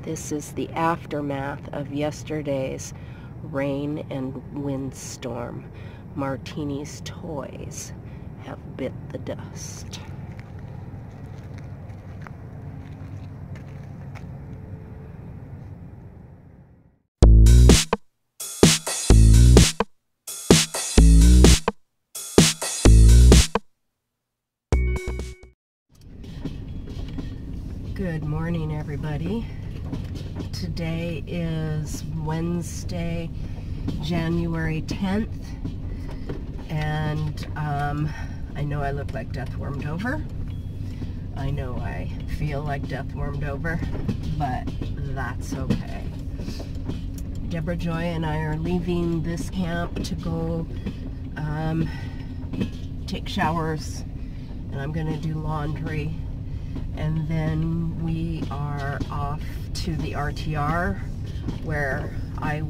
This is the aftermath of yesterday's rain and windstorm. Martini's toys have bit the dust. Good morning, everybody. Today is Wednesday, January 10th, and I know I look like death warmed over. I know I feel like death warmed over, but that's okay. Deborah Joy and I are leaving this camp to go take showers, and I'm gonna do laundry. And then we are off to the RTR, where I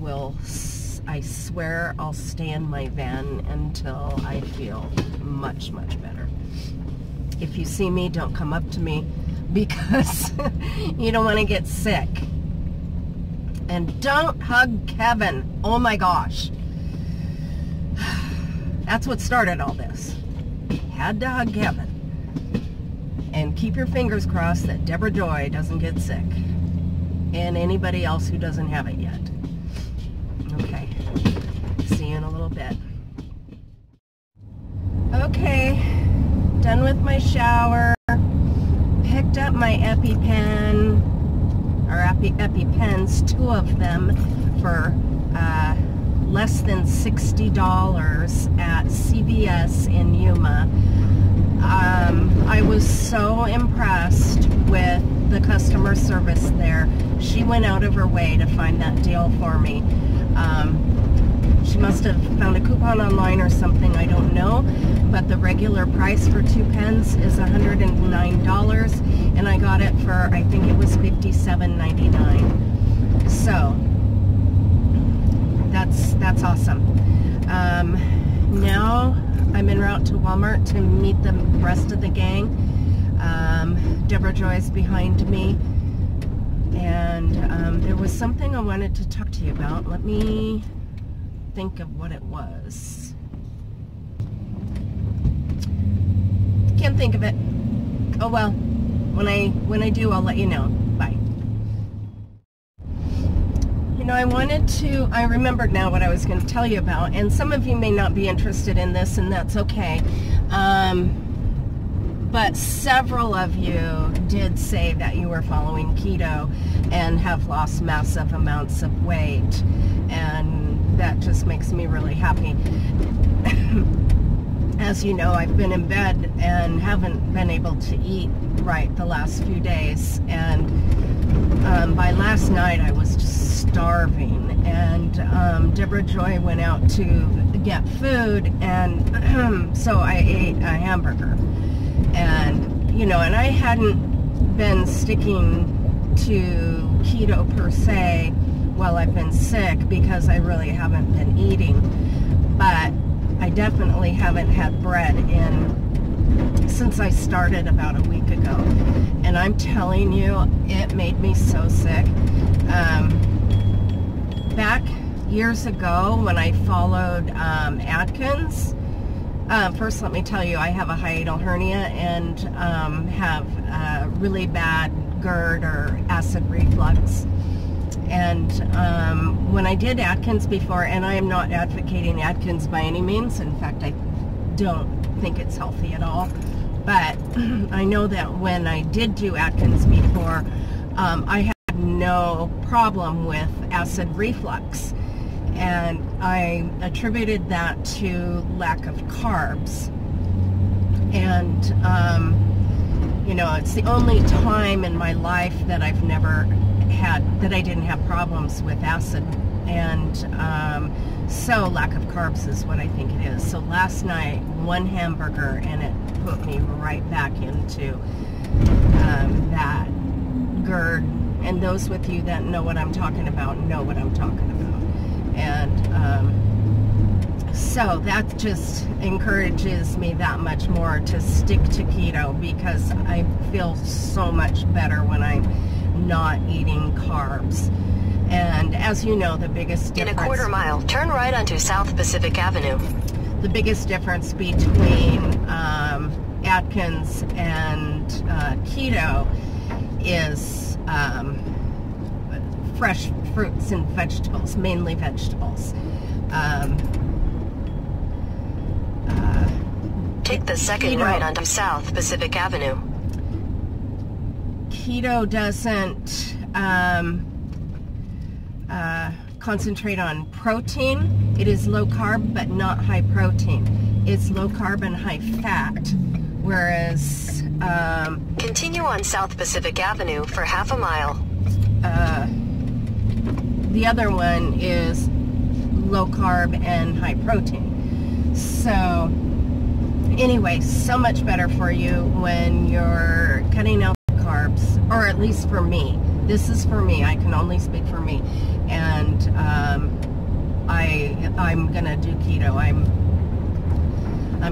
swear I'll stay in my van until I feel much, much better. If you see me, don't come up to me, because you don't want to get sick. And don't hug Kevin. Oh my gosh. That's what started all this. Had to hug Kevin. And keep your fingers crossed that Deborah Joy doesn't get sick. And anybody else who doesn't have it yet. Okay. See you in a little bit. Okay. Done with my shower. Picked up my EpiPen. Or EpiPens, 2 of them, for less than $60 at CVS in Yuma. I was so impressed with the customer service there. She went out of her way to find that deal for me. She must have found a coupon online or something, I don't know, but the regular price for 2 pens is $109, and I got it for, I think it was $57.99. So that's awesome. Now I'm en route to Walmart to meet the rest of the gang. Deborah Joy's behind me, and there was something I wanted to talk to you about. Let me think of what it was. Can't think of it. Oh well, when I do, I'll let you know. Bye. You know, I remembered now what I was going to tell you about, and some of you may not be interested in this, and that's okay. But several of you did say that you were following keto and have lost massive amounts of weight, and that just makes me really happy. As you know, I've been in bed and haven't been able to eat right the last few days, and by last night I was just starving, and Deborah Joy went out to get food, and so I ate a hamburger. And, you know, and I hadn't been sticking to keto per se while I've been sick, because I really haven't been eating. But I definitely haven't had bread since I started about a week ago. And I'm telling you, it made me so sick. Back years ago when I followed Atkins, first, let me tell you, I have a hiatal hernia and have really bad GERD, or acid reflux. And when I did Atkins before, and I am not advocating Atkins by any means, in fact, I don't think it's healthy at all, but I know that when I did do Atkins before, I had no problem with acid reflux. And I attributed that to lack of carbs. And, you know, it's the only time in my life that I didn't have problems with acid. And so lack of carbs is what I think it is. So last night, 1 hamburger, and it put me right back into that GERD. And those with you that know what I'm talking about know what I'm talking about. And so that just encourages me that much more to stick to keto, because I feel so much better when I'm not eating carbs. And as you know, the biggest difference... In a quarter mile, turn right onto South Pacific Avenue. The biggest difference between Atkins and Keto is fresh fruits and vegetables, mainly vegetables. Take the second right onto South Pacific Avenue. Keto doesn't concentrate on protein. It is low carb, but not high protein. It's low carb and high fat. Whereas continue on South Pacific Avenue for half a mile. The other one is low carb and high protein. So anyway, so much better for you when you're cutting out the carbs, or at least for me. This is for me. I can only speak for me. And I'm gonna do keto. I'm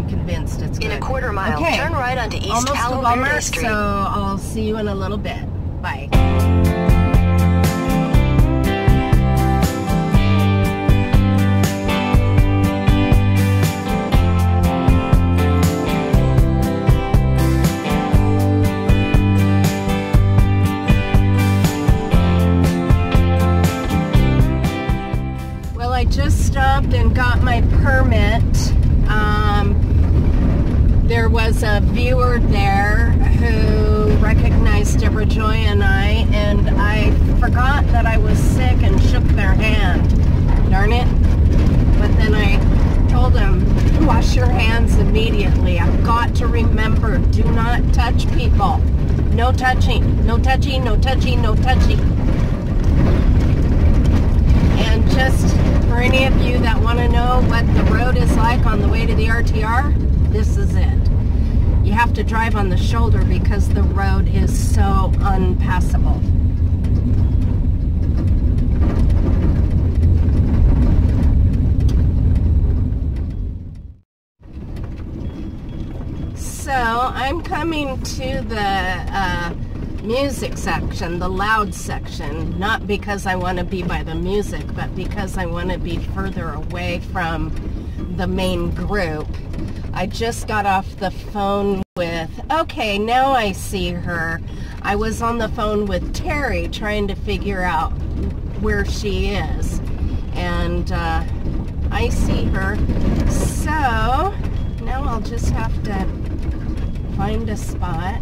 convinced it's good. In a quarter mile, okay. Turn right onto East Almost Palo to Walmart, Verde Street. so I'll see you in a little bit. Bye. I just stopped and got my permit. There was a viewer there who recognized Deborah Joy and I forgot that I was sick and shook their hand. Darn it. But then I told them, wash your hands immediately. I've got to remember, do not touch people. No touching, no touching, no touching, no touching. And just for any of you that want to know what the road is like on the way to the RTR, this is it. You have to drive on the shoulder because the road is so unpassable. So I'm coming to the music section, the loud section, not because I want to be by the music, but because I want to be further away from the main group. I just got off the phone with, okay, now I see her. I was on the phone with Terry trying to figure out where she is, and I see her. So now I'll just have to find a spot.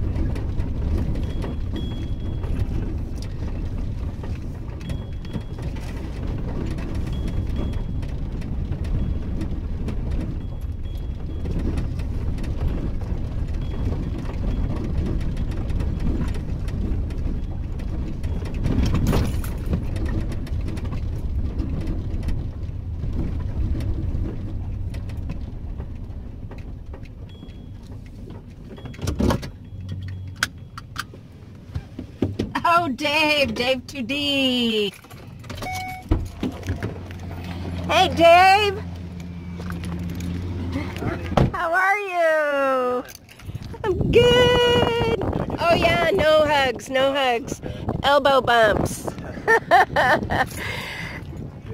Oh, Dave 2D. Hey, Dave. How are you? I'm good. Oh, yeah, no hugs, no hugs. Elbow bumps.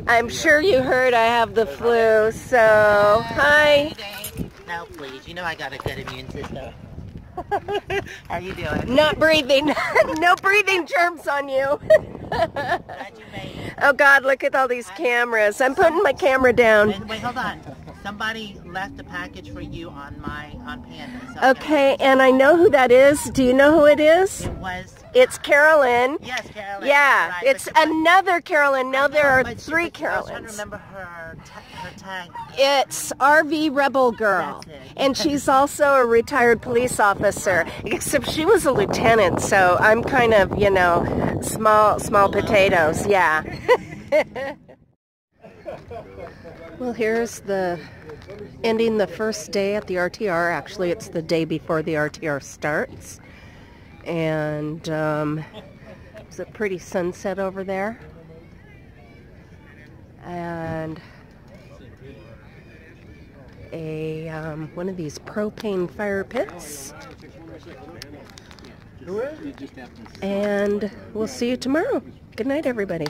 I'm sure you heard I have the flu, so hi. No, please. You know I got a good immune system. How are you doing? Not breathing. No breathing germs on you. Glad you made it. Oh God, look at all these cameras. I'm putting my camera down. Wait, hold on. Somebody left a package for you on Panda. So Okay, and I know who that is. Do you know who it is? It was... It's Carolyn. Yes, Carolyn. Yeah, Right, it's another Carolyn. Now there are but three I was trying to Carolyns. remember her tag. It's RV Rebel Girl, That's it. and she's also a retired police officer, except she was a lieutenant, so I'm kind of, you know, small potatoes, yeah. Well, here's the ending the first day at the RTR. Actually, it's the day before the RTR starts, and it's a pretty sunset over there, and one of these propane fire pits. And we'll see you tomorrow. Good night, everybody.